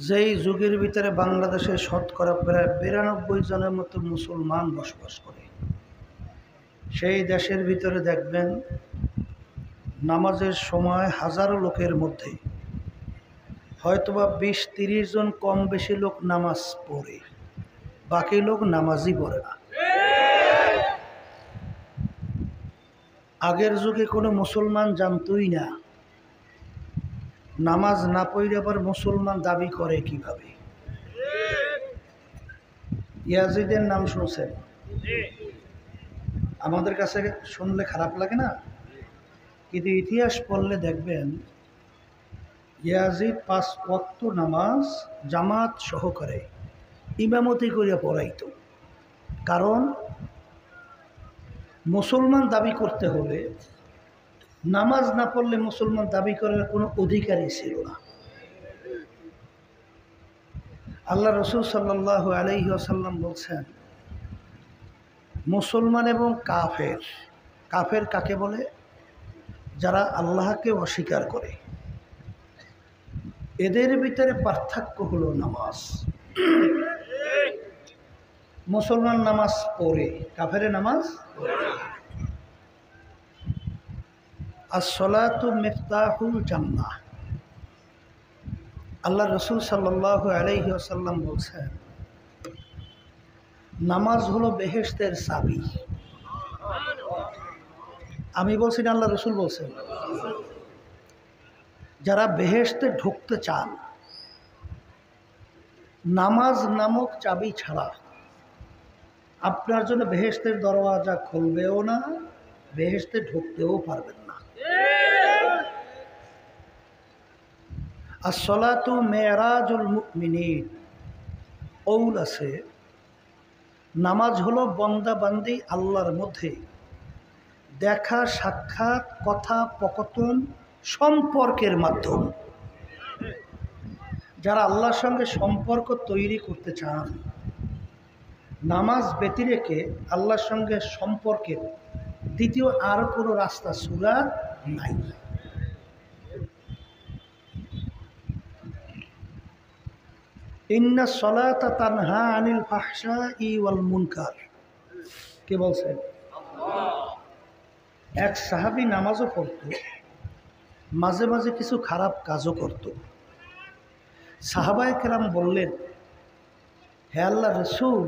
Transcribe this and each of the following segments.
যেই যুগের ভিতরে বাংলাদেশে শতকরা প্রায় 92 জনের মতো মুসলমান বসবাস করে, সেই দেশের ভিতরে দেখবেন নামাজের সময় হাজারো লোকের মধ্যে হয়তোবা 20-30 জন কম বেশি লোক নামাজ পড়ে, বাকি লোক নামাজই পড়ে না। আগের যুগে কোনো মুসলমান জানতই না নামাজ না পড়ে আবার মুসলমান দাবি করে কিভাবে। ইয়াজিদের নাম শুনছেন? আমাদের কাছে শুনলে খারাপ লাগে না, কিন্তু ইতিহাস পড়লে দেখবেন ইয়াজিদ 5 ওয়াক্ত নামাজ জামাত সহকারে ইমামতি করিয়া পড়াইত। কারণ মুসলমান দাবি করতে হলে নামাজ না পড়লে মুসলমান দাবি করার কোনো অধিকারই ছিল না। আল্লাহ রসুল সাল্লাল্লাহু আলাইহি ওয়াসাল্লাম বলছেন, মুসলমান এবং কাফের, কাফের কাকে বলে? যারা আল্লাহকে অস্বীকার করে, এদের ভিতরে পার্থক্য হলো নামাজ। মুসলমান নামাজ পড়ে, কাফের নামাজ পড়ে। আসসালাতু মিফতাহুল জান্নাহ। আল্লাহ রসুল সাল্লাল্লাহু আলাইহি ওয়াসাল্লাম বলছেন, নামাজ হলো বেহেশতের চাবি। আমি বলছি না, আল্লাহ রসুল বলছেন। যারা বেহেশতে ঢুকতে চান, নামাজ নামক চাবি ছাড়া আপনার জন্য বেহেশতের দরওয়াজা খুলবেও না, বেহেশতে ঢুকতেও পারবেন না। আসসালাতু মেরাজুল মুমিনিন। কৌল আছে, নামাজ হলো বন্দা বান্দি আল্লাহর মধ্যে দেখা সাক্ষাৎ কথোপকথন সম্পর্কের মাধ্যম। যারা আল্লাহর সঙ্গে সম্পর্ক তৈরি করতে চান, নামাজ ব্যতিরেকে আল্লাহর সঙ্গে সম্পর্কের দ্বিতীয় আর কোনো রাস্তা সুরাত নাই। ইন্না সলাতা তানহা আনিল ফাহশাই ওয়াল মুনকার। কে বলছেন? এক সাহাবী নামাজও পড়ত, মাঝে মাঝে কিছু খারাপ কাজও করত। সাহাবায়ে কেরাম বললেন, হে আল্লাহ রসুল,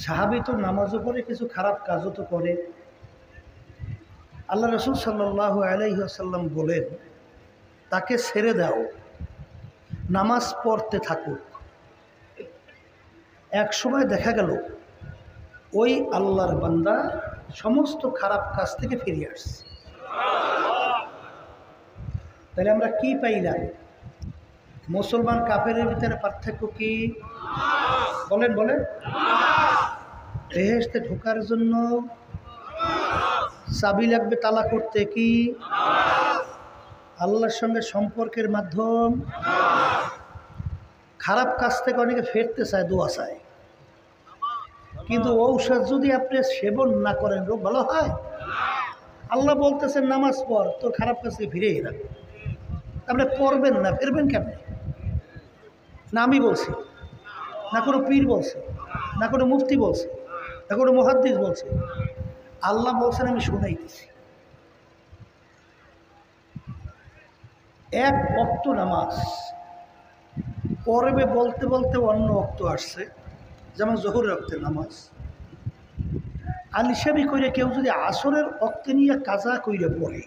সাহাবী তো নামাজও পড়ে, কিছু খারাপ কাজও তো করে। আল্লাহ রসুল সাল্লাল্লাহু আলাইহি ওয়াসাল্লাম বলেন, তাকে ছেড়ে দাও, নামাজ পড়তে থাকুক। এক সময় দেখা গেল ওই আল্লাহর বান্দা সমস্ত খারাপ কাজ থেকে ফিরে আসছে। তাহলে আমরা কি পাইলাম? মুসলমান কাফেরের ভিতরে পার্থক্য কি? বলেন বলেন। বেহেশতে ঢোকার জন্য চাবি লাগবে তালা করতে, কি? আল্লাহর সঙ্গে সম্পর্কের মাধ্যম। খারাপ কাজ থেকে অনেকে ফেরতে চায়, দোয়া চায়, কিন্তু ঔষধ যদি আপনি সেবন না করেন রোগ ভালো হয়? আল্লাহ বলতেছেন নামাজ পড়, তোর খারাপ কাজ থেকে ফিরে এলাম। আপনি পড়বেন না, ফিরবেন কেমনে? না আমি বলছি, না কোনো পীর বলছে, না কোনো মুফতি বলছে, না কোনো মুহাদ্দিস বলছে, আল্লাহ বলছেন, আমি শুনাইতেছি। এক ওয়াক্ত নামাজ পড়বে বলতে বলতে অন্য ওয়াক্ত আসছে, যেমন জোহরের ওয়াক্তে নামাজ। আলিশাবি করে কেউ যদি আসরের ওয়াক্তে নিয়ে কাজা কইরে পড়ে,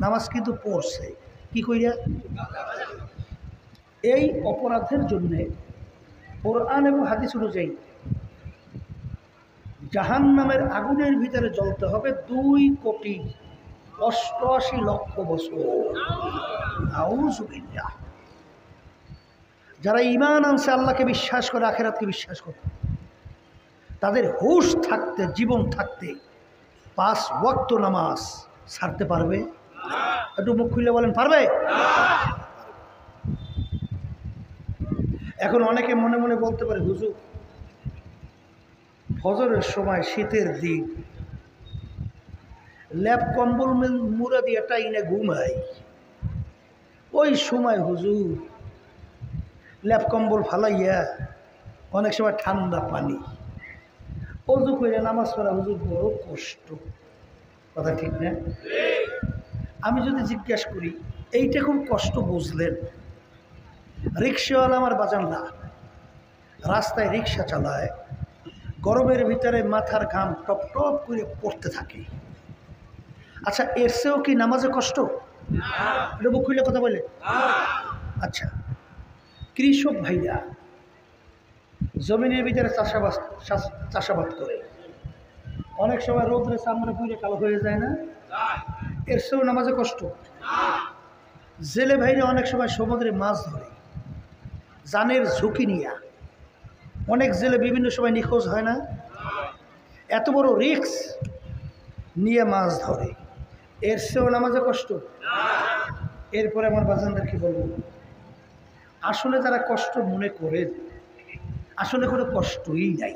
নামাজ কিন্তু পড়ছে, কি কইরা? এই অপরাধের জন্যে কোরআন এবং হাদিস অনুযায়ী জাহান্নামের আগুনের ভিতরে জ্বলতে হবে 2,88,00,000 বছর। নাউযুবিল্লাহ। যারা ঈমান আনছে, আল্লাহকে বিশ্বাস করে, আখিরাতকে বিশ্বাস করে, তাদের হুঁশ থাকতে, জীবন থাকতে 5 ওয়াক্ত নামাজ ছাড়তে পারবে? একটু মুখ খুলে বলেন, পারবে? এখন অনেকে মনে মনে বলতে পারে, হুজুর ফজরের সময় শীতের দিন ল্যাপ কম্বল মুড়া দিয়ে টাইনে ঘুমাই, ওই সময় হুজুর ল্যাপ কম্বল ফালাইয়া অনেক সময় ঠান্ডা পানি অজু করে নামাজ পড়া হুজুর বড় কষ্ট, কথা ঠিক না? আমি যদি জিজ্ঞাসা করি এইটা খুব কষ্ট বুঝলেন, রিক্সাওয়ালা আমার বাজান না, রাস্তায় রিক্সা চালায়, গরমের ভিতরে মাথার ঘাম টপ টপ করে পড়তে থাকে। আচ্ছা এর চেয়েও কি নামাজে কষ্ট? এটা বুক খুলে কথা বলে। আচ্ছা কৃষক ভাইরা জমিনের ভিতরে চাষাবাদ করে, অনেক সময় রোদ্রে চামড়া পুড়ে কালো হয়ে যায় না? এর চেয়েও নামাজে কষ্ট? জেলে ভাইরা অনেক সময় সমুদ্রে মাছ ধরে জানের ঝুঁকি নিয়ে, অনেক জেলে বিভিন্ন সময় নিখোঁজ হয় না? এত বড় রিস্ক নিয়ে মাছ ধরে, এর চেয়েও নামাজে কষ্ট? এরপরে আমার বাজানদেরকে বলবো, আসলে যারা কষ্ট মনে করে আসলে কোনো কষ্টই নাই।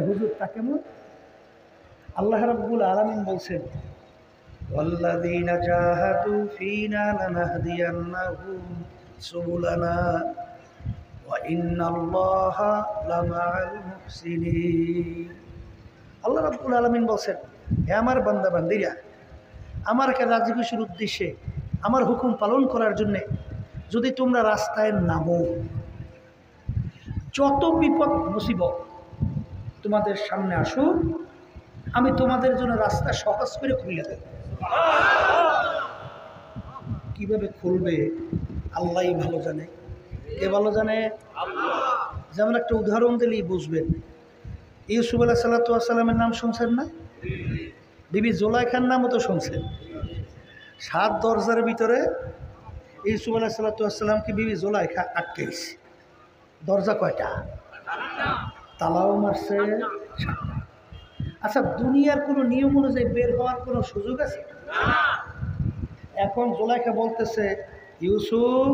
হুজুর তা কেমন? আল্লাহ রাব্বুল আলামিন বলছেন, ওয়াল্লাযীনা জাহাদু ফীনা লানাহদিয়ান্নাহুম সুবুলানা ওয়া ইন্নাল্লাহা লামাআল মুহসিনিন। আল্লাহ রাব্বুল আলামিন বলছেন, হে আমার বান্দা বান্দিরা, আমাকে রাজি খুশির উদ্দেশ্যে আমার হুকুম পালন করার জন্যে যদি তোমরা রাস্তায় নামো, যত বিপদ মুসিবত তোমাদের সামনে আসুক, আমি তোমাদের জন্য রাস্তা সহজ করে খুলে দেব। কিভাবে খুলবে আল্লাহই ভালো জানে। কে ভালো জানে? যেমন একটা উদাহরণ দিলেই বুঝবেন। ইউসুফ আলাইহিসসালামের নাম শুনছেন না? বিবি জুলাইখার নামও তো শুনছেন। 7 দরজার ভিতরে ইউসুফ আলাইহিসসালামকে বিবি জুলাইখা আটকেছে। দরজা কয়টা? তালাও মারছে। আচ্ছা দুনিয়ার কোনো নিয়ম অনুযায়ী বের হওয়ার কোনো সুযোগ আছে? এখন জুলাইখা বলতেছে, ইউসুফ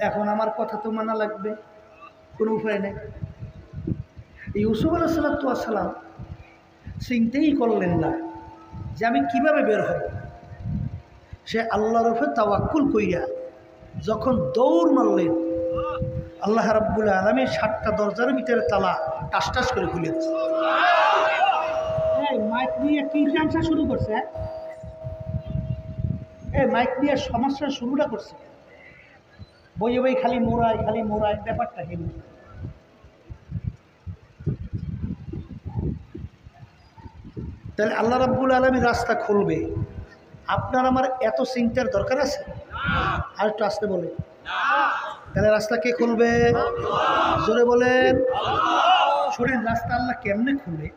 এখন আমার কথা তো মানা লাগবে, কোনো উপায় নেই। ইউসুফ আলাইহিসসালাম চিন্তাই করলেন না যে আমি কিভাবে বের হব। সে আল্লাহর উপরে তাওয়াক্কুল কইরা যখন দৌড় মারলেন, আল্লাহ রাব্বুল আলামিন 7টা দরজার ভিতরে তালা টাস টাস করে খুলে দিয়েছে। মাইক নিয়ে কি সমস্যা শুরু করছে? মাইক নিয়ে সমস্যা শুরুটা করছে, বইয়ে বই খালি মোড়ায় ব্যাপারটা কি? তাহলে আল্লাহ রাব্বুল আলামিন রাস্তা খুলবে, আপনার আমার এত চিন্তার দরকার আছে? আর একটু আসতে বলে, তাহলে রাস্তা কে খুলবে? জোরে বলেন। শোনেন রাস্তা আল্লাহ কেমনে খুলবে?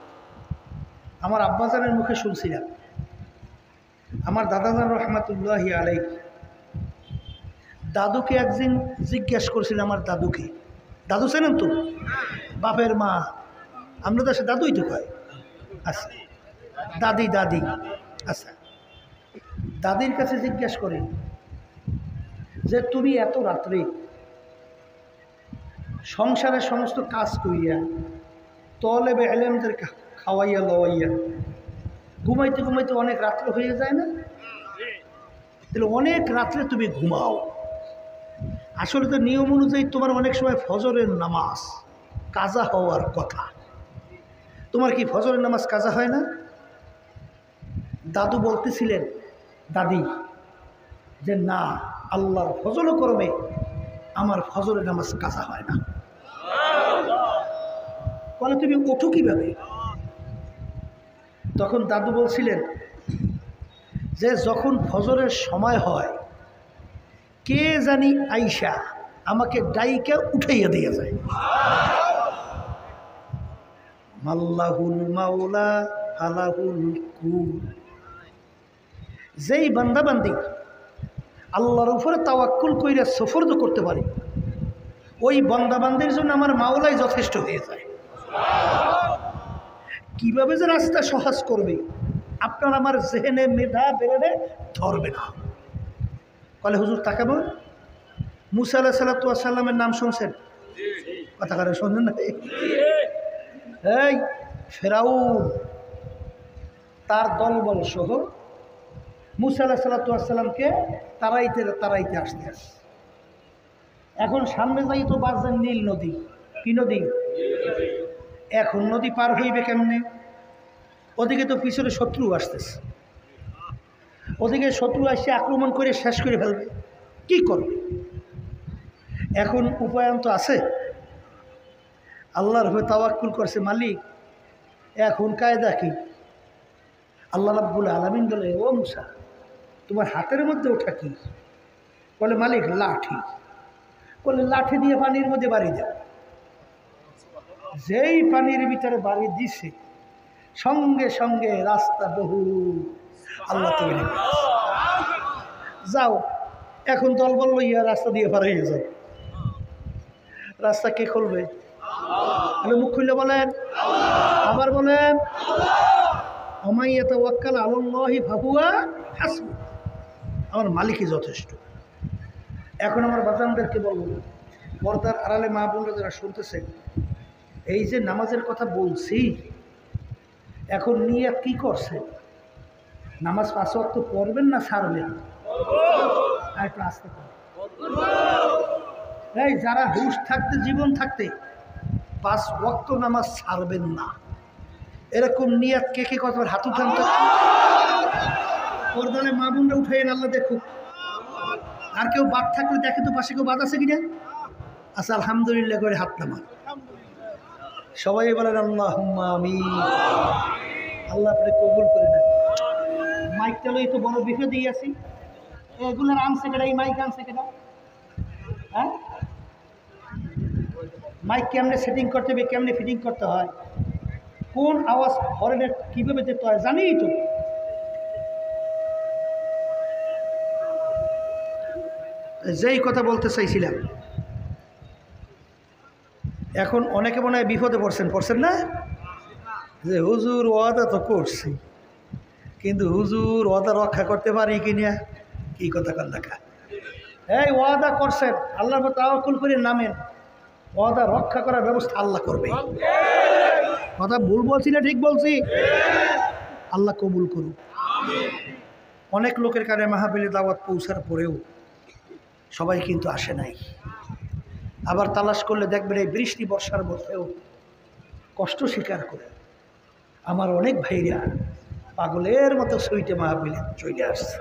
আমার আব্বাজানের মুখে শুনছিলাম। আমার দাদাজান রহমাতুল্লাহি আলাইহি দাদুকে একদিন জিজ্ঞেস করছিল, আমার দাদুকে, দাদু চেনেন তো? বাপের মা, আমরা তো সে দাদুই তো কয়। আচ্ছা দাদি, আচ্ছা দাদির কাছে জিজ্ঞেস করি যে তুমি এত রাত্রে সংসারের সমস্ত কাজ করিয়া তলেবে এলেমদের খাওয়াইয়া লওয়াইয়া ঘুমাইতে ঘুমাইতে অনেক রাত্রে হয়ে যায় না? তাহলে অনেক রাত্রে তুমি ঘুমাও। আসলে তো নিয়ম অনুযায়ী তোমার অনেক সময় ফজরের নামাজ কাজা হওয়ার কথা, তোমার কি ফজরের নামাজ কাজা হয় না? দাদু বলতেছিলেন দাদি যে না, আল্লাহর ফজল করমে আমার ফজরের নামাজ কাজা হয় না। বলে তুমি ওঠো কিভাবে? তখন দাদু বলছিলেন যে যখন ফজরের সময় হয়, কে জানি আইসা আমাকে ডাইকা উঠাইয়া দিয়ে যায়। মাল্লাহুল মাওলা আলাহুল কুল। যেই বান্দাবান্দি আল্লাহর উপরে তাওয়াক্কুল কইরা সফর করতে পারে, ওই বান্দাবান্দির জন্য আমার মাওলাই যথেষ্ট হয়ে যায়। কিভাবে যে রাস্তা সহজ করবে আপনার আমার জেহেনে মেধা বেরেনে ধরবে না। বলে হুজুর তাকাবো, মুসা আলাইহিস সালামের নাম শুনছেন? কথা করে শুনছেন না? এই ফেরাউন তার দলবল সহ মুসা আলাইহিস সালামকে তারাইতে আসতে আসে। এখন সামনে যাই তো বাজছেন নীল নদী। কি নদী? এখন নদী পার হইবে কেমনে? ওদিকে তো পিছনে শত্রু আসতেছে, ওদিকে শত্রু আসছে আক্রমণ করে শেষ করে ফেলবে, কি করবে? এখন উপায়ন তো আছে, আল্লাহর হয়ে তাওয়াক্কুল করছে মালিক। এখন কায়দা কি? আল্লাহ রাব্বুল আলামিন বলে, ও মুসা, তোমার হাতের মধ্যে ওঠা কি? বলে মালিক লাঠি। বলে লাঠি দিয়ে পানির মধ্যে বাড়ি দাও। যেই পানির ভিতরে বাড়ি দিছে সঙ্গে সঙ্গে রাস্তা বহু আল্লাহ তৈরি যাও। এখন দলবল লইয়া রাস্তা দিয়ে পার হয়ে যাও। রাস্তা কে খুলবে? মুখ খুললে বলেন, আবার বলেন, আমাইয়া তাওয়াক্কাল আলাল্লাহি ফাহুয়া হাসবুহ, আমার মালিকই যথেষ্ট। এখন আমার বাজানদেরকে বলবো, পর্দার আড়ালে মা বোনরা যারা শুনতেছেন, এই যে নামাজের কথা বলছি, এখন নিয়ত কি করছে? নামাজ 5 ওয়াক্ত পড়বেন না ছাড়বেন? আর একটু আসতে পারেন। এই যারা হুশ থাকতে, জীবন থাকতে 5 ওয়াক্ত নামাজ ছাড়বেন না, এরকম নিয়ত কে কে করবেন? হাত উঠান তো। পর্দালে মা বোনরা উঠেন, আল্লাহ দেখুক। আর কেউ বাদ থাকলে দেখে তো পাশে কেউ বাদ আছে কিনা। আচ্ছা, আলহামদুলিল্লাহ করে হাত নামান। সবাই বলেন আল্লাহুম্মা আমিন। আল্লাহ আপনি কবুল করে নেন। মাইকটা লই তো বড় বিপদে আছি। এগুলোর আনছে কেডা? এই মাইক আনছে কেডা? হ্যাঁ, মাইক কেমনে সেটিং করতে হবে, কেমনে ফিটিং করতে হয়, কোন আওয়াজ হরেনের কীভাবে দিতে হয় জানি তো। যেই কথা বলতে চাইছিলাম, এখন অনেকে মনে হয় বিপদে পড়ছেন না, যে হুজুর ওয়াদা তো করছি, কিন্তু হুজুর ওয়াদা রক্ষা করতে পারি কিনা। কি কথা কর লেখা? এই ওয়াদা করছেন, আল্লাহর উপর তাওয়াক্কুল করে নামেন, ওয়াদা রক্ষা করার ব্যবস্থা আল্লাহ করবে। কথা ভুল বলছি না ঠিক বলছি? আল্লাহ কবুল করুন। অনেক লোকের কানে মাহফিলে দাওয়াত পৌঁছার পরেও সবাই কিন্তু আসে নাই। আবার তালাশ করলে দেখবেন এই বৃষ্টি বর্ষার মধ্যেও কষ্ট স্বীকার করে আমার অনেক ভাইরা পাগলের মতো সইতে মাহফিলে চলে আসছে।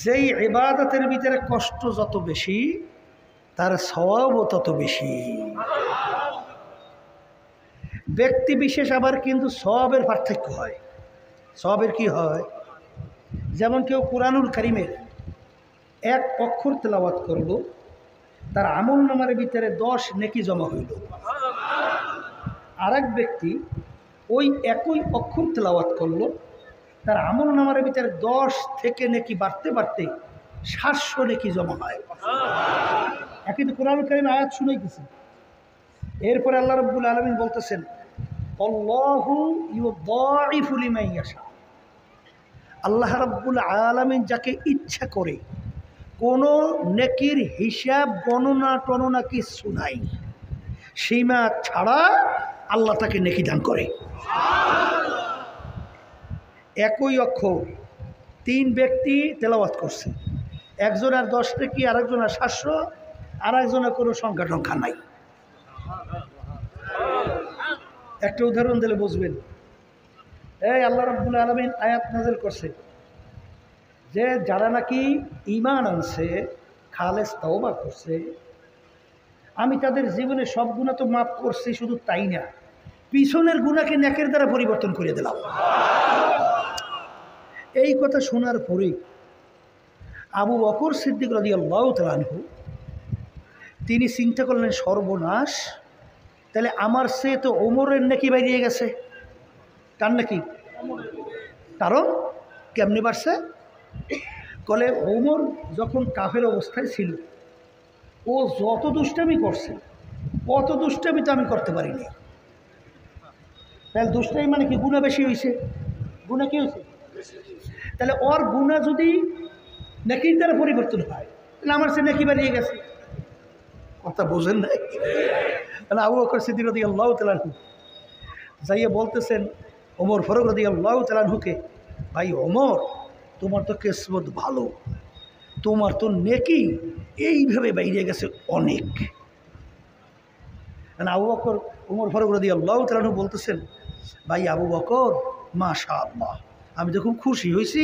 যেই ইবাদতের ভিতরে কষ্ট যত বেশি, তার সওয়াবও তত বেশি। ব্যক্তি বিশেষ আবার কিন্তু সওয়াবের পার্থক্য হয়। সওয়াবের কি হয়? যেমন কেউ কুরআনুল কারীমের 1 অক্ষর তেলাওয়াত করল, তার আমল নামার ভিতরে 10 নেকি জমা হইল। আরেক ব্যক্তি ওই একই অক্ষর তেলাওয়াত করলো, তার আমল নামার ভিতরে 10 থেকে নেকি বাড়তে বাড়তে 700 নেকি জমা হয়। একই তো কুরআনুল কারীম আয়াত শুনাইতেছি। এরপরে আল্লাহ রাব্বুল আলামিন বলতেছেন, আল্লাহু ইউদাইফু লিমান ইয়াশা। আল্লাহ রাব্বুল আলামিন যাকে ইচ্ছা করে কোনো নেকির হিসাব গণনা টননা কিছু নাই, সীমা ছাড়া আল্লাহ তাকে নেকি দান করে। একই অক্ষর 3 ব্যক্তি তেলাওয়াত করছে, একজনের 10 নেকি, আরেকজনের 700, আরেকজনের কোনো সংখ্যা টংখ্যা নাই। একটা উদাহরণ দিলে বুঝবেন। এই আল্লাহ রাব্বুল আলামিন আয়াত নাযিল করছে যে যারা নাকি ঈমান আনছে, খালেস তাওবা করছে, আমি তাদের জীবনে সব গুনাহ তো মাফ করছি, শুধু তাই না, পিছনের গুনাহকে নেকের দ্বারা পরিবর্তন করে দিলাম। এই কথা শোনার পরে আবু বকর সিদ্দিক রাদিয়াল্লাহু তাআলা আনহু তিনি চিন্তা করলেন, সর্বনাশ, তাহলে আমার সে তো ওমরের নেকি বেরিয়ে গেছে। কার নাকি? কারণ কেমনে বাড়ছে? বলে ওমর যখন কাফের অবস্থায় ছিল, ও যত দুষ্টামি করছে অত দুষ্টামি তো আমি করতে পারিনি। তাহলে দুষ্টামি মানে কি? গুনাহ বেশি হয়েছে। গুনাহ কি হয়েছে? তাহলে ওর গুনাহ যদি নেকির দ্বারা পরিবর্তন হয়, তাহলে আমার সে নেকি বেরিয়ে গেছে। কথা বোঝেন নাই? তাহলে আবু বকর সিদ্দিক রাদিয়াল্লাহু তাআলা আনহু যাইয়া বলতেছেন ওমর ফারুক রাদিয়াল্লাহু তাআলা আনহুকে, ভাই ওমর, তোমার তো কিসমত ভালো, তোমার তো নেকি এইভাবে বাইরে গেছে অনেক। আবু বকর ওমর ফারুক রাদিয়াল্লাহু তাআলা আনহু বলতেছেন, ভাই আবু বকর মাশাআল্লাহ, আমি তো খুব খুশি হয়েছি।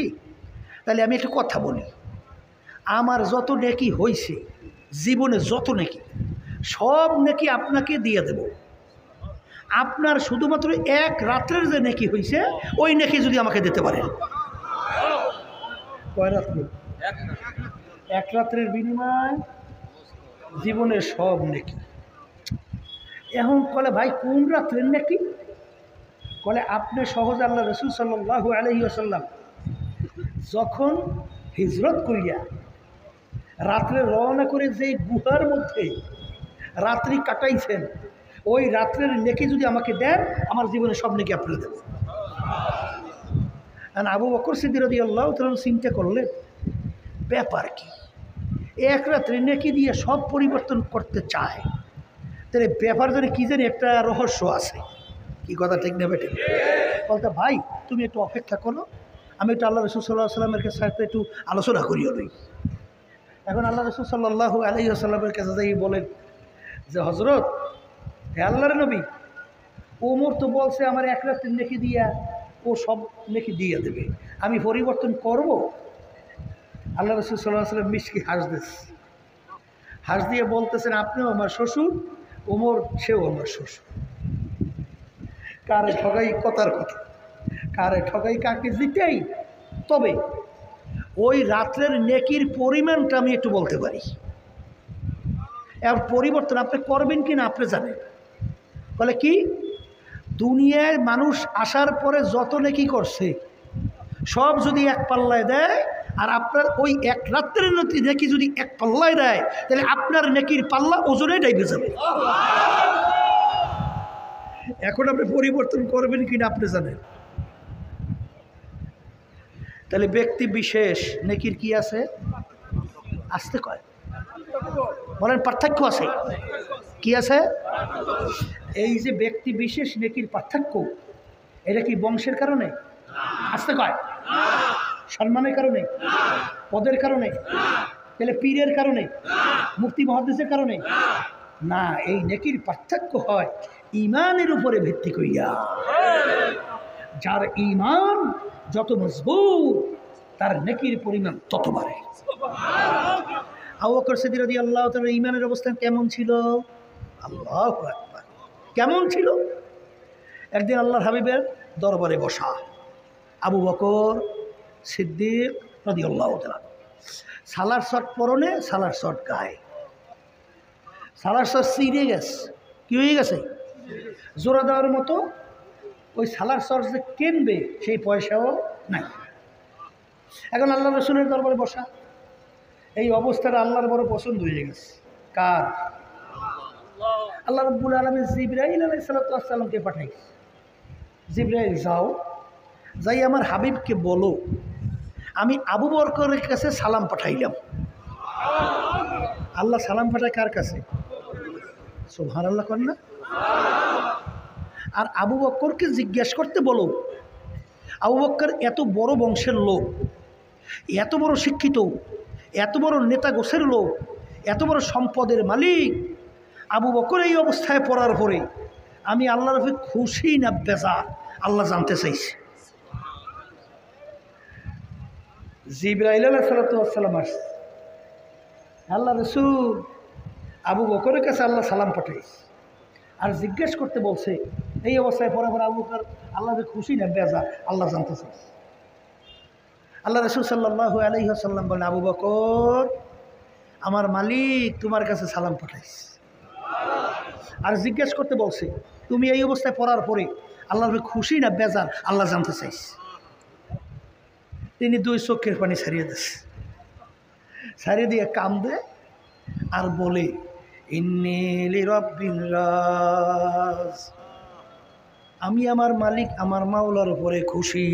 তাহলে আমি একটা কথা বলি, আমার যত নেকি হয়েছে জীবনে, যত নেকি, সব নেকি আপনাকে দিয়ে দেব। আপনার শুধুমাত্র এক রাত্রের যে নেকি হয়েছে ওই নেকি যদি আমাকে দিতে পারেন। কয় রাত্র? এক রাত্রের বিনিময় জীবনের সব নেকি। এখন বলে ভাই কোন রাত্রের নেকি? বলে আপনি সহজ আল্লাহ রাসূল সাল্লাল্লাহু আলাইহি ওয়াসাল্লাম যখন হিজরত করিয়া রাত্রে রওনা করে যেই গুহার মধ্যে রাত্রি কাটাইছেন, ওই রাত্রের নেকি যদি আমাকে দেন, আমার জীবনে সব নেকি আপনারা দেবেন। আবু বকর সিদ্দিক রাদিয়াল্লাহু তাআলা চিন্তা করলেন, ব্যাপার কি, এক রাত্রে নেকি দিয়ে সব পরিবর্তন করতে চায়, তাহলে ব্যাপার জানি কী জানি একটা রহস্য আছে। কি কথা ঠিক নেবে? ঠিক বলতে ভাই তুমি একটু অপেক্ষা করো, আমি একটু আল্লাহ রাসূল সাল্লাল্লাহু আলাইহি ওয়াসাল্লামের সাথে একটু আলোচনা করিও নই। এখন আল্লাহ রাসূল সাল্লাল্লাহু আলাইহি ওয়াসাল্লামের কাছে যাই বলেন যে হযরত, হে আল্লাহর নবী, ওমর তো বলছে আমার এক রাত্রে নেকি দিয়া ও সব নেকি দিয়ে দেবে, আমি পরিবর্তন করব? আল্লাহ রাসূল সাল্লাল্লাহু আলাইহি ওয়াসাল্লাম মিষ্টি হাস দিয়ে বলতেছেন, আপনিও আমার শ্বশুর, ওমর সেও আমার শ্বশুর। কারে ঠগাই কথার কথা, কারে ঠগাই কাকে জিতাই। তবে ওই রাত্রের নেকির পরিমাণটা আমি একটু বলতে পারি, এর পরিবর্তন আপনি করবেন কি না আপনি জানেন। বলে কি, দুনিয়ায় মানুষ আসার পরে যত নেকি করছে সব যদি এক পাল্লায় দেয়, আর আপনার ওই এক রাত্রের নেকি যদি এক পাল্লায় দেয়, তাহলে আপনার নেকির পাল্লা ওজনে ডাইবে যাবে। এখন আপনি পরিবর্তন করবেন কিনা আপনি জানেন। তাহলে ব্যক্তি বিশেষ নেকির কি আছে? আসতে কয় বলেন, পার্থক্য আছে। কি আছে? এই যে ব্যক্তি বিশেষ নেকির পার্থক্য, এটা কি বংশের কারণে? আসতে কয় সম্মানের কারণে, পদের কারণে, তাহলে পীরের কারণে, মুফতি মুহাদ্দিসের কারণে না। এই নেকির পার্থক্য হয় ঈমানের উপরে ভিত্তি করিয়া। যার ঈমান যত মজবুত তার নেকির পরিমাণ তত বাড়ে। আবু বকর সিদ্দিক রাদিয়াল্লাহু তাআলা ঈমানের অবস্থান কেমন ছিল? আল্লাহু আকবার, কেমন ছিল? একদিন আল্লাহর হাবিবের দরবারে বসা আবু বকর সিদ্দিক রাদিয়াল্লাহু তাআলা, সালার শট পরনে, সালার শট গায়ে, সালার শট ছিঁড়ে গেছে। কি হয়ে গেছে? জোড়া দেওয়ার মতো ওই সালার শট যে কিনবে সেই পয়সাও নাই। এখন আল্লাহ রাসূলের দরবারে বসা, এই অবস্থাটা আল্লাহর বড় পছন্দ হয়ে গেছে। কার? আল্লাহ রাব্বুল আলামিন জিবরাইল আলাইহিস সালামকে পাঠাইছে, জিবরাইল যাও, যাই আমার হাবিবকে বলো আমি আবু বকরের কাছে সালাম পাঠাইলাম। আল্লাহ সালাম পাঠায় কার কাছে? সুবহানাল্লাহ কর না। আর আবু বকরকে জিজ্ঞাসা করতে বলো, আবু বকর এত বড় বংশের লোক, এত বড় শিক্ষিত, এত বড় নেতা গোছের লোক, এত বড় সম্পদের মালিক, আবু বকর এই অবস্থায় পড়ার পরে আমি আল্লাহর উপরে খুশি না বেজার, আল্লাহ জানতে চাইছে। জিবরাইল আলাইহিস সালাম আসছে, আল্লাহ রাসূল আবু বকরের কাছে আল্লাহ সালাম পাঠাইছে, আর জিজ্ঞেস করতে বলছে এই অবস্থায় পড়ার পর আবু বকর আল্লাহকে খুশি না বেজার, আল্লাহ জানতে চাইছে। আল্লাহ রাসূল সাল্লাল্লাহু আলাইহি ওয়াসাল্লাম বলেন, আবু বকর আমার মালিক তোমার কাছে সালাম পাঠাইছে, আর জিজ্ঞেস করতে বলছে তুমি এই অবস্থায় পড়ার পরে আল্লাহর খুশি না বেজার, আল্লাহ জানতে চাইছে। তিনি দুই চোখের পানি ছাড়িয়ে দিচ্ছে, ছাড়িয়ে দিয়ে কান্দে আর বলে, ইন্নী লিরাব্বিল রাজ, আমি আমার মালিক আমার মাওলার উপরে খুশি।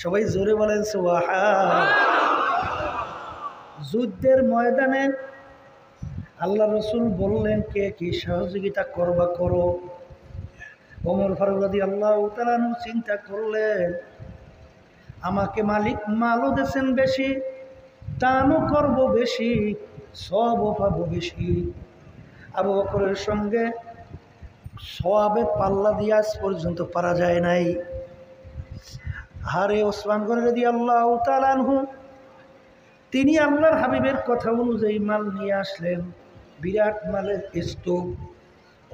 সবাই জোরে বলেন সুবহান। যুদ্ধের ময়দানে আল্লাহ রাসূল বললেন, কে কি সহযোগিতা করবা করো। ওমর ফারুক রাদিয়াল্লাহু তাআলা চিন্তা করলেন, আমাকে মালিক মালও দেছেন বেশি, দানও করব বেশি, সবও পাবো বেশি। আবু বকরের সঙ্গে সওয়াবের পাল্লা দিয়ে আজ পর্যন্ত পারা যায় নাই। হারে ওসমান গনি রাদিয়াল্লাহু তাআলা আনহু, তিনি আল্লাহর হাবিবের কথা অনুযায়ী মাল নিয়ে আসলেন, বিরাট মালের স্তূপ।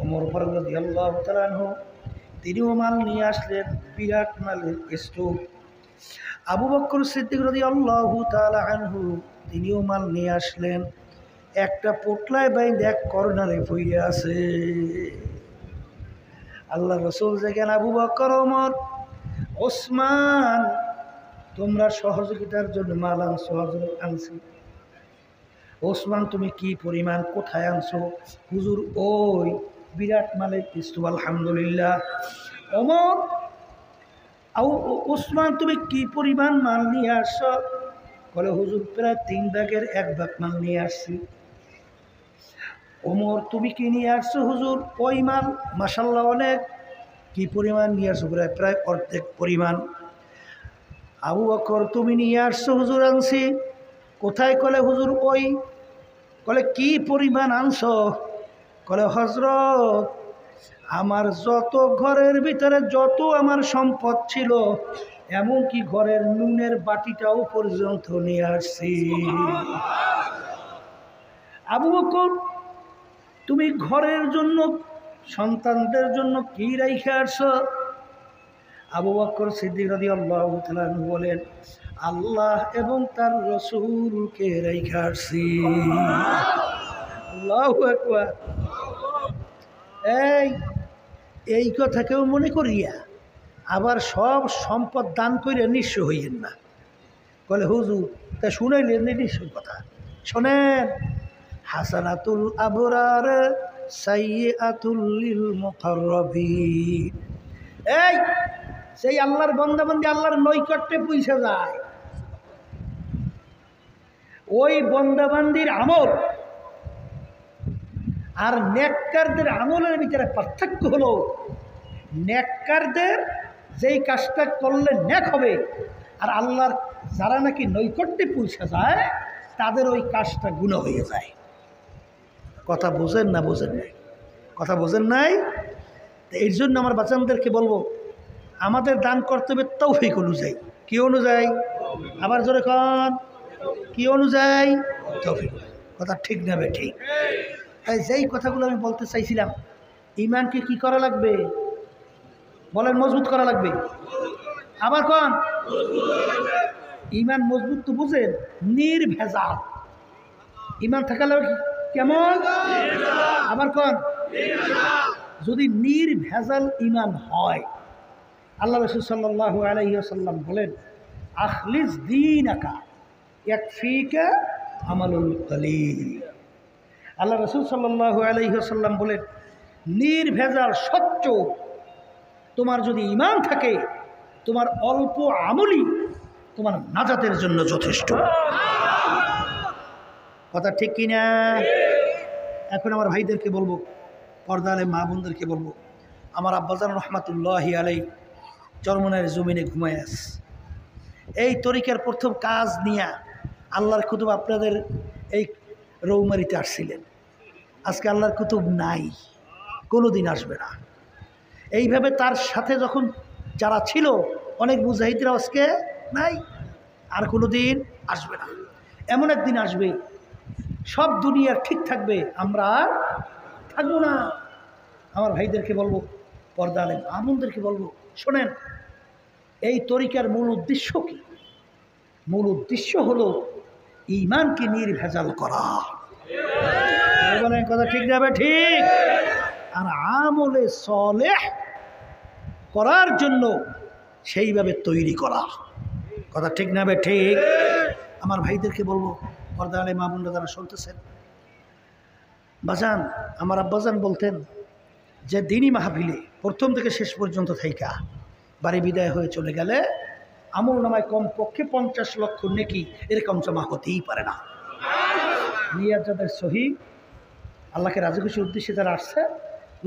ওমর ফারুক রাদিয়াল্লাহু তাআলা আনহু, তিনিও মাল নিয়ে আসলেন, বিরাট মালের স্তূপ। আবু বকর সিদ্দিক রাদিয়াল্লাহু তাআলা আনহু, তিনিও মাল নিয়ে আসলেন, একটা পোটলায় বাইন্ধে এক কর্নারে পড়ে আছে। আল্লাহ রসুল দেখেন আবু বকর, ওমর, ওসমান, তোমরা সহযোগিতার জন্য মাল আনছো, আনছি। ওসমান, তুমি কি পরিমাণ কোথায় আনছো? হুজুর, ওই বিরাট মালের স্তূপ। আলহামদুলিল্লাহ। ওমর, ওসমান, তুমি কি পরিমাণ মাল নিয়ে আসছো? বলে, হুজুর, প্রায় 3 ভাগের 1 ভাগ মাল নিয়ে আসছি। ওমর, তুমি কি নিয়ে আসছো? হুজুর, ওই মাল মাশাআল্লাহ অনেক। কি পরিমাণ নিয়ে আসছো? প্রায় অর্ধেক পরিমাণ। আবু বকর, তুমি নিয়ে আসছো? হুজুর, আনছি। কোথায়? কলে, হুজুর, ওই। কলে, কি পরিমাণ আনছো? কলে, হযরত, আমার যত ঘরের ভিতরে যত আমার সম্পদ ছিল, এমনকি ঘরের নুনের বাটিটাও পর্যন্ত নিয়ে আসছি। আবু বকর, তুমি ঘরের জন্য, সন্তানদের জন্য কি রাইখা আসছো? আবু বকর সিদ্দিক রাদিয়াল্লাহু তাআলা বলেন, আল্লাহ এবং তার রাসূলকে রাইখা আসছি। আল্লাহু আকবার। এই কথা কেউ মনে করিয়া আবার সব সম্পদ দান করে নিঃস্ব হইয়েন না। বলে, হুজুর, তা শুনাইলেন নিঃস্ব কথা। শোনেন, হাসানাতুল আবরার সাইয়্যাতুল লিল মুকাররাবিন। এই সেই আল্লাহর বান্দাবান্দি আল্লাহর নৈকট্যে পৌঁছে যায়, ওই বান্দাবান্দির আমল আর নেককারদের আমলের ভিতরে পার্থক্য হলো, নেককারদের যেই কাজটা করলে নেক হবে, আর আল্লাহর যারা নাকি নৈকট্যে পৌঁছে যায়, তাদের ওই কাজটা গুনাহ হয়ে যায়। কথা বোঝেন না? বোঝেন নাই? কথা বোঝেন নাই? এর জন্য আমার বাচ্চাদেরকে বলবো, আমাদের দান করতে হবে তৌফিক অনুযায়ী। কি অনুযায়ী? আবার জোরে কন, কি অনুযায়ী? তৌফিক। কথা ঠিক না বে? ঠিক। তাই যেই কথাগুলো আমি বলতে চাইছিলাম, ইমানকে কি করা লাগবে? বলেন, মজবুত করা লাগবে। আবার কন, ইমান মজবুত তো বুঝেন, নির্ভেজাল ইমান থাকালে কেমন? আবার কন, যদি নির্ভেজাল ইমান হয়, আল্লাহ রাসূল সাল্লাল্লাহু আলাইহি ওয়াসাল্লাম বলেন, আখলিস দীনাকা ইয়াকফিকা আমালুল কলিল। আল্লাহ রাসূল সাল্লাল্লাহু আলাইহি ওয়াসাল্লাম বলেন, নির্ভেজাল স্বচ্ছ তোমার যদি ঈমান থাকে, তোমার অল্প আমলই তোমার নাজাতের জন্য যথেষ্ট। কথা ঠিক কিনা? এখন আমার ভাইদেরকে বলবো, পর্দারে মা বোনদেরকে বলবো, আমার আব্বাজান রহমাতুল্লাহি আলাইহি চরমনের জমিনে ঘুমায় আস। এই তরিকার প্রথম কাজ নিয়ে আল্লাহর কুতুব আপনাদের এই রৌমারিতে আসছিলেন। আজকে আল্লাহর কুতুব নাই, কোনো দিন আসবে না। এইভাবে তার সাথে যখন যারা ছিল, অনেক মুজাহিদরা আজকে নাই, আর কোনো দিন আসবে না। এমন একদিন আসবে, সব দুনিয়ার ঠিক থাকবে, আমরা আর থাকবো না। আমার ভাইদেরকে বলবো, পর্দা আলেম আমনদেরকে বলবো, শোনেন, এই তরিকার মূল উদ্দেশ্য কি? মূল উদ্দেশ্য হলো ঈমানকে নির্ভেজাল করা। কথা ঠিক যাবে? ঠিক। আর আমলে সালেহ করার জন্য সেইভাবে তৈরি করা। কথা ঠিক না? ঠিক। আমার ভাইদেরকে বলবো, পর্দা আলেম মা বোনরা যারা শুনতেছেন, বাজান, আমার আব্বাজান বলতেন যে দিনই মাহফিলে প্রথম থেকে শেষ পর্যন্ত থাইকা বাড়ি বিদায় হয়ে চলে গেলে আমল নামায় কমপক্ষে 50 লক্ষ নেকি এরকম জমা হতেই পারে না। নিয়াত যাদের সহি, আল্লাহকে রাজি খুশির উদ্দেশ্যে যারা আসছে,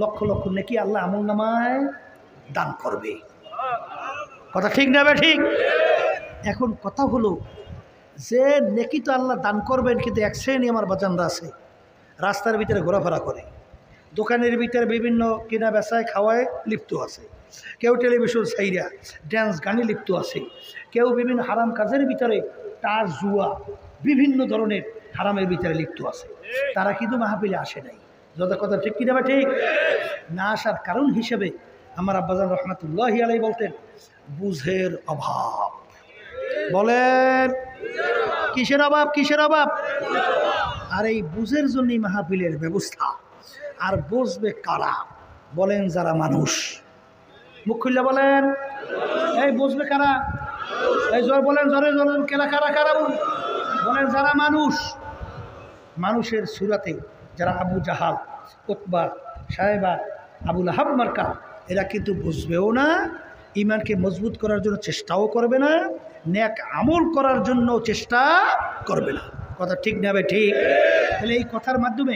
লক্ষ লক্ষ নেকি আল্লাহ আমল নামায় দান করবে। কথা ঠিক না? ঠিক। এখন কথা হলো যে নেকি তো আল্লাহ দান করবেন, কিন্তু এক শ্রেণী আমার বাজানরা আছে রাস্তার ভিতরে ঘোরাফেরা করে, দোকানের ভিতরে বিভিন্ন কেনা বেচায় খাওয়ায় লিপ্ত আছে, কেউ টেলিভিশন সাইরা ড্যান্স গানে লিপ্ত আছে, কেউ বিভিন্ন হারাম কাজের ভিতরে তার জুয়া বিভিন্ন ধরনের হারামের ভিতরে লিপ্ত আছে। তারা কিন্তু মাহফিলে আসে নাই। যত কথা ঠিক কিনা বা ঠিক না, আসার কারণ হিসেবে আমার আব্বাজান রহমাতুল্লাহি আলাইহি বলতেন বুঝের অভাব। বলেন কিসের অভাব? কিসের অভাব? আর এই বুঝের জন্যই মাহফিলের ব্যবস্থা। আর বুঝবে কারা? বলেন যারা মানুষ। মুখ খুললে বলেন, এই বুঝবে কারা? এই জোর বলেন, জোরে জোরে কেরা কারা কারা বলেন? যারা মানুষ। মানুষের সুরাতে যারা আবু জাহাল, উতবা, সাহেবা, আবু লাহাব মার্কা, এরা কিন্তু বুঝবেও না, ইমানকে মজবুত করার জন্য চেষ্টাও করবে না, নেক আমল করার জন্য চেষ্টা করবে না। কথা ঠিক না ভাই? ঠিক। তাহলে এই কথার মাধ্যমে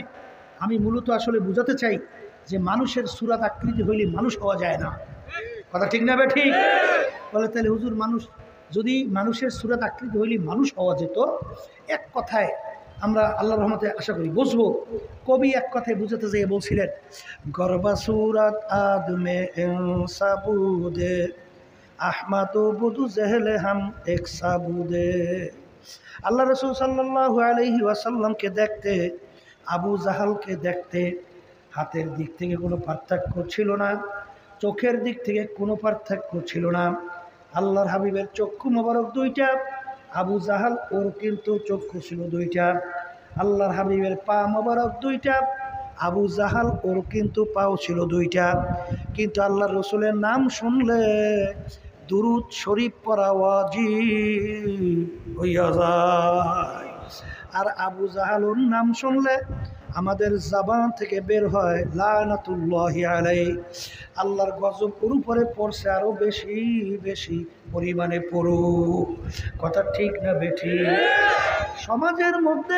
আমি মূলত আসলে বোঝাতে চাই যে মানুষের সুরাত আকৃতি হইলে মানুষ হওয়া যায় না। কথা ঠিক না ভাই? ঠিক। বলে তাহলে হুজুর মানুষ যদি মানুষের সুরাত আকৃতি হইলে মানুষ হওয়া যেত, এক কথায় আমরা আল্লাহর রহমতে আশা করি বুঝবো। কবি এক কথায় বুঝাতে যেয়ে বলছিলেন, গরবা সুরাত আদমে সাবুদে আহমাদ বুদু জেহলে হাম এক সাবুদে। আল্লাহ রসুল সাল্লাল্লাহু আলাইহি ওয়াসাল্লামকে দেখতে, আবু জাহালকে দেখতে হাতের দিক থেকে কোনো পার্থক্য ছিল না, চোখের দিক থেকে কোনো পার্থক্য ছিল না। আল্লাহর হাবিবের চক্ষু মোবারক দুইটা, আবু জাহাল ওর কিন্তু চক্ষু ছিল দুইটা। আল্লাহর হাবিবের পা মোবারক দুইটা, আবু জাহাল ওর কিন্তু পাও ছিল দুইটা। কিন্তু আল্লাহর রসুলের নাম শুনলে দুরুদ শরীফ পড়া ওয়াজিব হইয়া যায়। আর আবু জাহালুর নাম শুনলে আমাদের জবান থেকে বের হয় লানাতুল্লাহি আলাইহি, আল্লাহর গজব ওর উপরে পড়ছে, আরো বেশি বেশি পরিমাণে পড়ো। কথা ঠিক না বেঠিক? সমাজের মধ্যে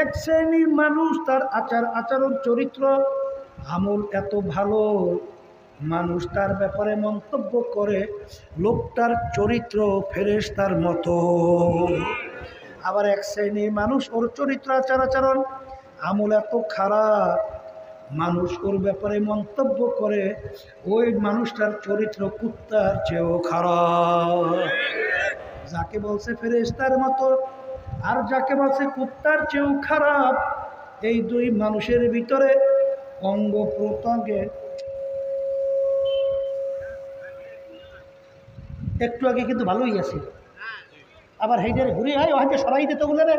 এক শ্রেণীর মানুষ তার আচার আচরণ চরিত্র আমল এত ভালো, মানুষ তার ব্যাপারে মন্তব্য করে লোকটার চরিত্র ফেরেশতার মতো। আবার এক শ্রেণীর মানুষ ওর চরিত্র আচার আচরণ আমল এত খারাপ, মানুষ ওর ব্যাপারে মন্তব্য করে ওই মানুষটার চরিত্র কুত্তার চেয়েও খারাপ। যাকে বলছে ফেরেশতার মতো আর যাকে বলছে কুত্তার চেয়েও খারাপ, এই দুই মানুষের ভিতরে অঙ্গ প্রত্যঙ্গে একটু আগে কিন্তু ভালোই আছে, আবার হেইটারে ঘুরে হয় হয়তো সরাই দিতে বলে রে,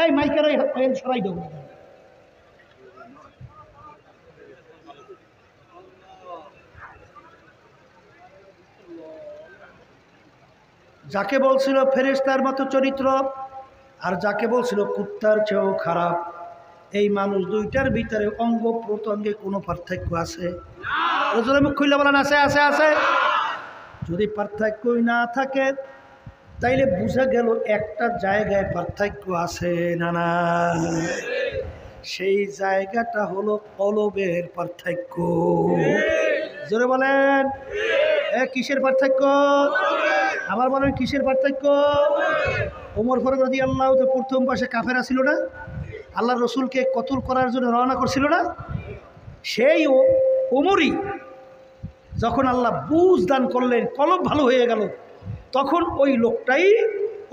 এই মাইকের সরাই দেবো। যাকে বলছিল ফেরেশতার মতো চরিত্র আর যাকে বলছিল কুত্তার চেয়েও খারাপ, এই মানুষ দুইটার ভিতরে অঙ্গ প্রত্যঙ্গে কোনো পার্থক্য আছে? মুখ খুললে বলেন আছে আছে আছে। যদি পার্থক্যই না থাকে তাইলে বোঝা গেল একটা জায়গায় পার্থক্য আছে না না, সেই জায়গাটা হলো কলবের পার্থক্য। জোরে বলেন কিসের পার্থক্য? আবার বলেন কিসের পার্থক্য? ওমর ফারুক রাদিয়াল্লাহু তাআলা প্রথম পাশে কাফেরা ছিল না, আল্লাহ রসুলকে কতল করার জন্য রওনা করছিল না, সেই ওমরই যখন আল্লাহ বুঝ দান করলেন, কলব ভালো হয়ে গেল, তখন ওই লোকটাই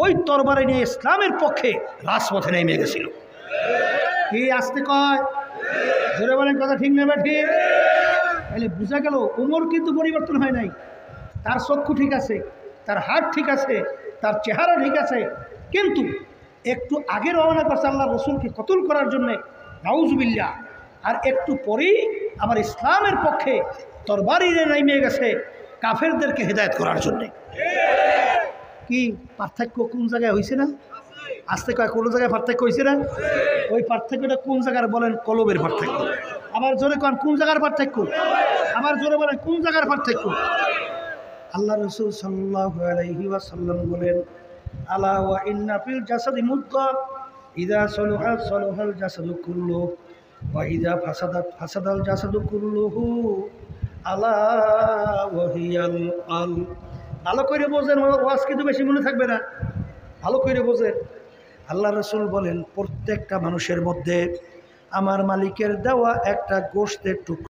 ওই তরবারে নিয়ে ইসলামের পক্ষে রাজপথে নেমে গেছিল। কি আসতে কয়? জোরে বলেন কথা ঠিক নেবে ঠিক? তাহলে বোঝা গেল ওমর কিন্তু পরিবর্তন হয় নাই, তার চক্ষু ঠিক আছে, তার হাত ঠিক আছে, তার চেহারা ঠিক আছে, কিন্তু একটু আগে রওনা করছে আল্লাহ রসুলকে কতল করার জন্যে, নাউজুবিল্লাহ, আর একটু পরেই আবার ইসলামের পক্ষে তরবারি নেমে গেছে কাফেরদেরকে হেদায়েত করার জন্যে। কি পার্থক্য কোন জায়গায় হয়েছে না? আসতে কয় কোনো জায়গায় পার্থক্য হয়েছে না? ওই পার্থক্যটা কোন জায়গার বলেন? কলবের পার্থক্য। আবার জোরে কন কোন জায়গার পার্থক্য? আবার জোরে বলেন কোন জায়গার পার্থক্য? আল্লাহ রসুল সাল্লাল্লাহু আলাইহি ওয়াসাল্লাম বলেন, আলা ওয়া ইন্না ফিল জাসাদি মুদগা ইযা সালুহা সালুহাল জাসাদু কুল্লুহু ওয়া ইযা ফাসাদাত ফাসাদাল জাসাদু কুল্লুহু আলা ওয়া হিয়াল কলব। ভালো করে বোঝেন, ওয়াজ কিন্তু বেশি মনে থাকবে না, ভালো করে বোঝেন। আল্লাহ রাসূল বলেন প্রত্যেকটা মানুষের মধ্যে আমার মালিকের দেওয়া একটা গোশতের টুকরো